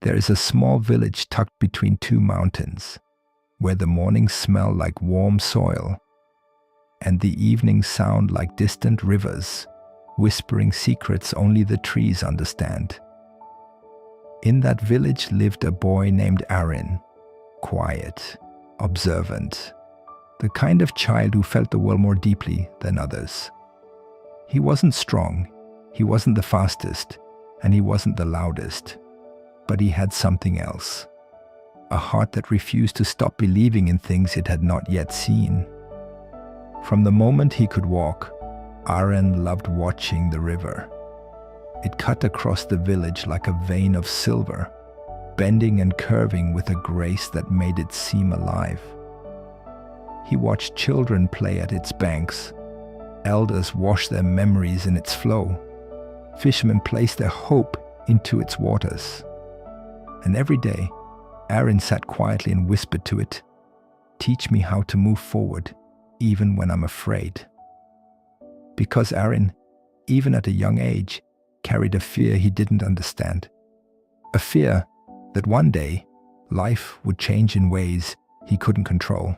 There is a small village tucked between two mountains, where the mornings smell like warm soil, and the evenings sound like distant rivers, whispering secrets only the trees understand. In that village lived a boy named Aaron, quiet, observant, the kind of child who felt the world more deeply than others. He wasn't strong, he wasn't the fastest, and he wasn't the loudest, but he had something else. A heart that refused to stop believing in things it had not yet seen. From the moment he could walk, Aaron loved watching the river. It cut across the village like a vein of silver, bending and curving with a grace that made it seem alive. He watched children play at its banks, elders wash their memories in its flow, fishermen place their hope into its waters. And every day, Aaron sat quietly and whispered to it, "Teach me how to move forward, even when I'm afraid." Because Aaron, even at a young age, carried a fear he didn't understand. A fear that one day, life would change in ways he couldn't control.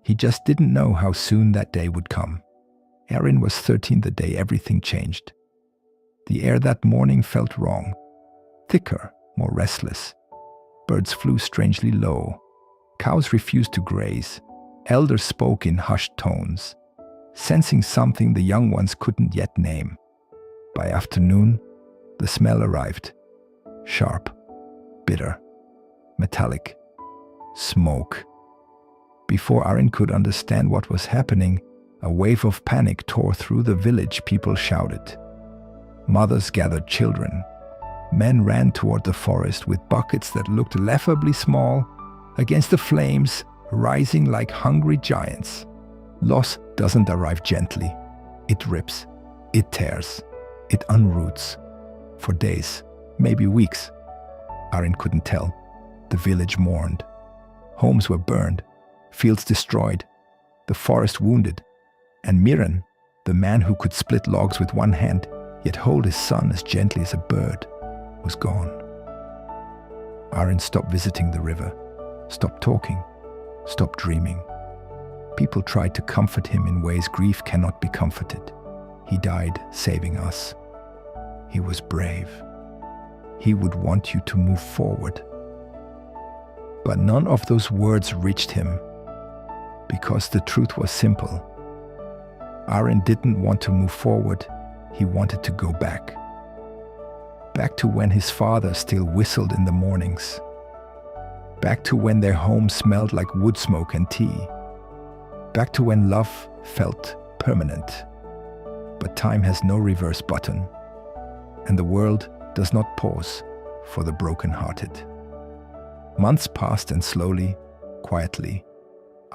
He just didn't know how soon that day would come. Aaron was 13 the day everything changed. The air that morning felt wrong, thicker, more restless. Birds flew strangely low. Cows refused to graze. Elders spoke in hushed tones, sensing something the young ones couldn't yet name. By afternoon, the smell arrived. Sharp, bitter, metallic, smoke. Before Aaron could understand what was happening, a wave of panic tore through the village. People shouted. Mothers gathered children. Men ran toward the forest with buckets that looked laughably small against the flames rising like hungry giants. Loss doesn't arrive gently. It rips, it tears, it unroots. For days, maybe weeks. Aaron couldn't tell. The village mourned. Homes were burned, fields destroyed, the forest wounded. And Miran, the man who could split logs with one hand, yet hold his son as gently as a bird, was gone. Aaron stopped visiting the river, stopped talking, stopped dreaming. People tried to comfort him in ways grief cannot be comforted. He died saving us. He was brave. He would want you to move forward. But none of those words reached him, because the truth was simple. Aaron didn't want to move forward. He wanted to go back. Back to when his father still whistled in the mornings. Back to when their home smelled like wood smoke and tea. Back to when love felt permanent. But time has no reverse button, and the world does not pause for the broken-hearted. Months passed, and slowly, quietly,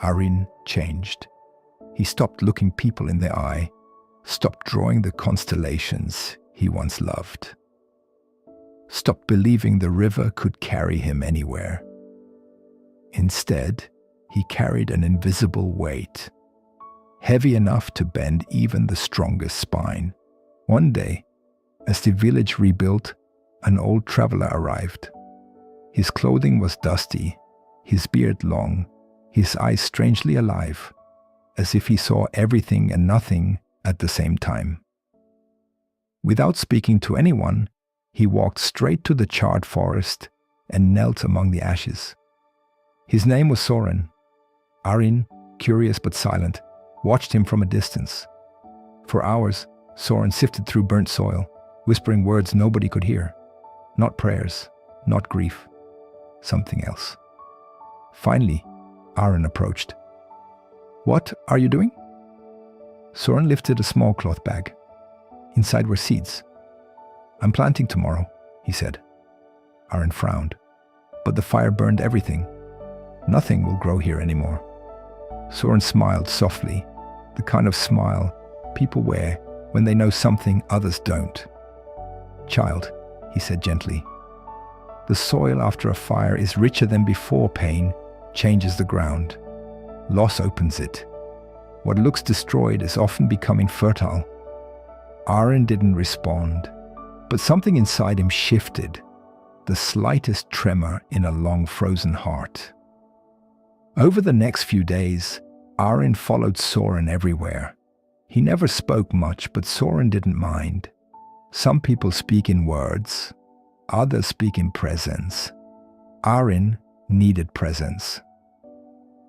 Aaron changed. He stopped looking people in the eye, stopped drawing the constellations he once loved, stopped believing the river could carry him anywhere. Instead, he carried an invisible weight, heavy enough to bend even the strongest spine. One day, as the village rebuilt, an old traveler arrived. His clothing was dusty, his beard long, his eyes strangely alive, as if he saw everything and nothing at the same time. Without speaking to anyone, he walked straight to the charred forest and knelt among the ashes. His name was Soren. Aaron, curious but silent, watched him from a distance. For hours, Soren sifted through burnt soil, whispering words nobody could hear. Not prayers, not grief, something else. Finally, Aaron approached. "What are you doing?" Soren lifted a small cloth bag. Inside were seeds. "I'm planting tomorrow," he said. Aaron frowned. "But the fire burned everything. Nothing will grow here anymore." Soren smiled softly, the kind of smile people wear when they know something others don't. "Child," he said gently, "the soil after a fire is richer than before pain changes the ground. Loss opens it. What looks destroyed is often becoming fertile." Aaron didn't respond, but something inside him shifted. the slightest tremor in a long frozen heart. Over the next few days, Arin followed Soren everywhere. He never spoke much, but Soren didn't mind. Some people speak in words, others speak in presence. Arin needed presence.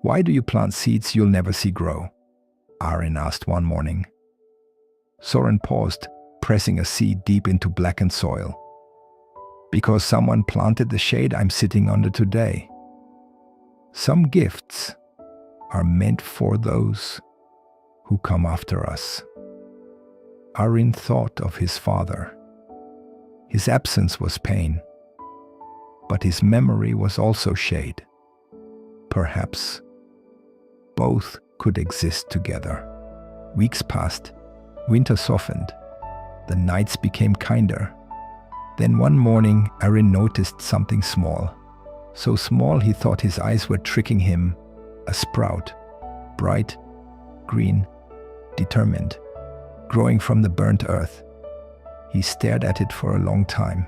"Why do you plant seeds you'll never see grow?" Arin asked one morning. Soren paused, pressing a seed deep into blackened soil. "Because someone planted the shade I'm sitting under today. Some gifts are meant for those who come after us." Arin thought of his father. His absence was pain, but his memory was also shade. Perhaps both could exist together. Weeks passed, winter softened, the nights became kinder. Then one morning, Arin noticed something small. So small he thought his eyes were tricking him. A sprout, bright, green, determined, growing from the burnt earth. He stared at it for a long time,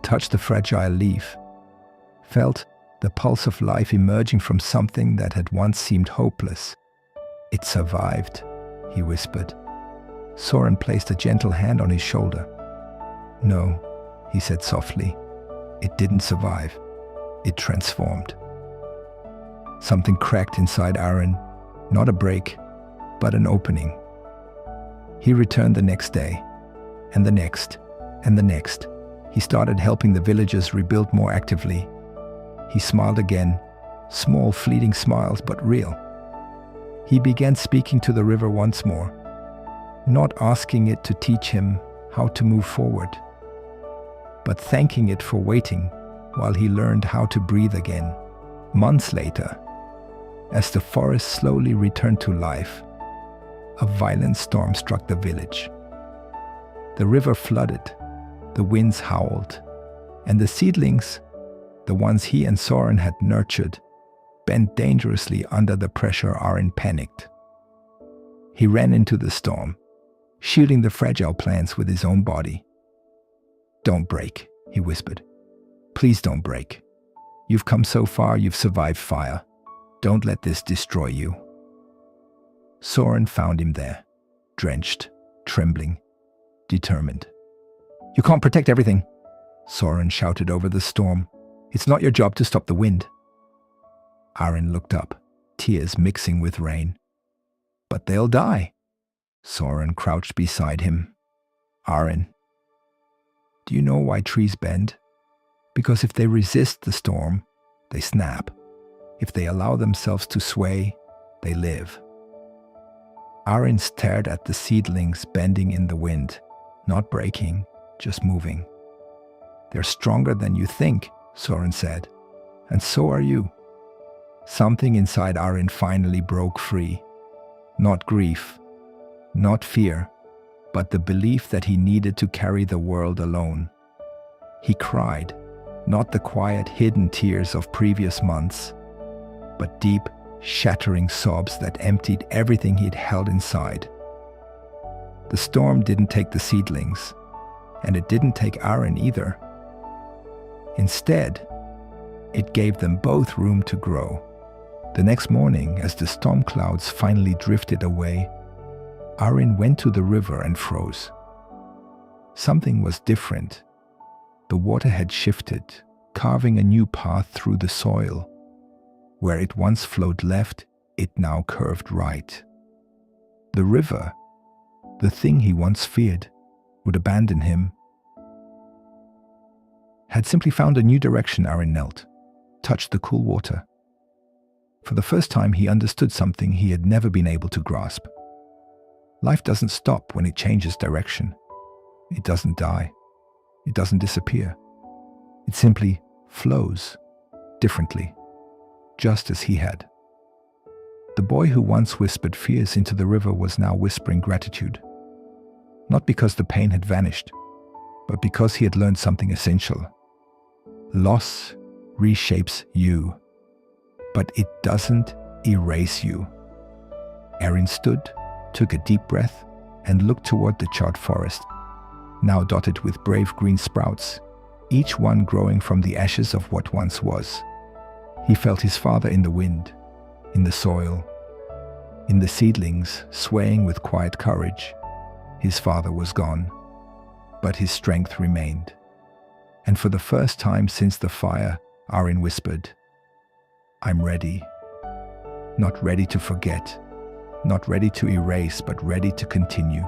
touched the fragile leaf, felt the pulse of life emerging from something that had once seemed hopeless. "It survived," he whispered. Soren placed a gentle hand on his shoulder. "No," he said softly, "it didn't survive. It transformed." Something cracked inside Arin, not a break, but an opening. He returned the next day, and the next, and the next. He started helping the villagers rebuild more actively. He smiled again, small fleeting smiles, but real. He began speaking to the river once more, not asking it to teach him how to move forward, but thanking it for waiting while he learned how to breathe again. Months later, as the forest slowly returned to life, a violent storm struck the village. The river flooded, the winds howled, and the seedlings, the ones he and Soren had nurtured, bent dangerously under the pressure. Arin panicked. He ran into the storm, shielding the fragile plants with his own body. "Don't break," he whispered. "Please don't break. You've come so far, you've survived fire. Don't let this destroy you." Soren found him there, drenched, trembling, determined. "You can't protect everything," Soren shouted over the storm. "It's not your job to stop the wind." Arin looked up, tears mixing with rain. "But they'll die." Soren crouched beside him. "Arin, do you know why trees bend? Because if they resist the storm, they snap. If they allow themselves to sway, they live." Arin stared at the seedlings bending in the wind, not breaking, just moving. "They're stronger than you think," Soren said, "and so are you." Something inside Arin finally broke free. Not grief, not fear, but the belief that he needed to carry the world alone. He cried, not the quiet, hidden tears of previous months, but deep, shattering sobs that emptied everything he'd held inside. The storm didn't take the seedlings, and it didn't take Arin either. Instead, it gave them both room to grow. The next morning, as the storm clouds finally drifted away, Arin went to the river and froze. Something was different. The water had shifted, carving a new path through the soil. Where it once flowed left, it now curved right. The river, the thing he once feared would abandon him, had simply found a new direction. Arin knelt, touched the cool water. For the first time, he understood something he had never been able to grasp. Life doesn't stop when it changes direction. It doesn't die. It doesn't disappear. It simply flows differently, just as he had. The boy who once whispered fears into the river was now whispering gratitude. Not because the pain had vanished, but because he had learned something essential. Loss reshapes you, but it doesn't erase you. Arin stood, took a deep breath, and looked toward the charred forest, now dotted with brave green sprouts. each one growing from the ashes of what once was. He felt his father in the wind, in the soil, in the seedlings, swaying with quiet courage. His father was gone, but his strength remained. And for the first time since the fire, Arin whispered, "I'm ready. Not ready to forget, not ready to erase, but ready to continue."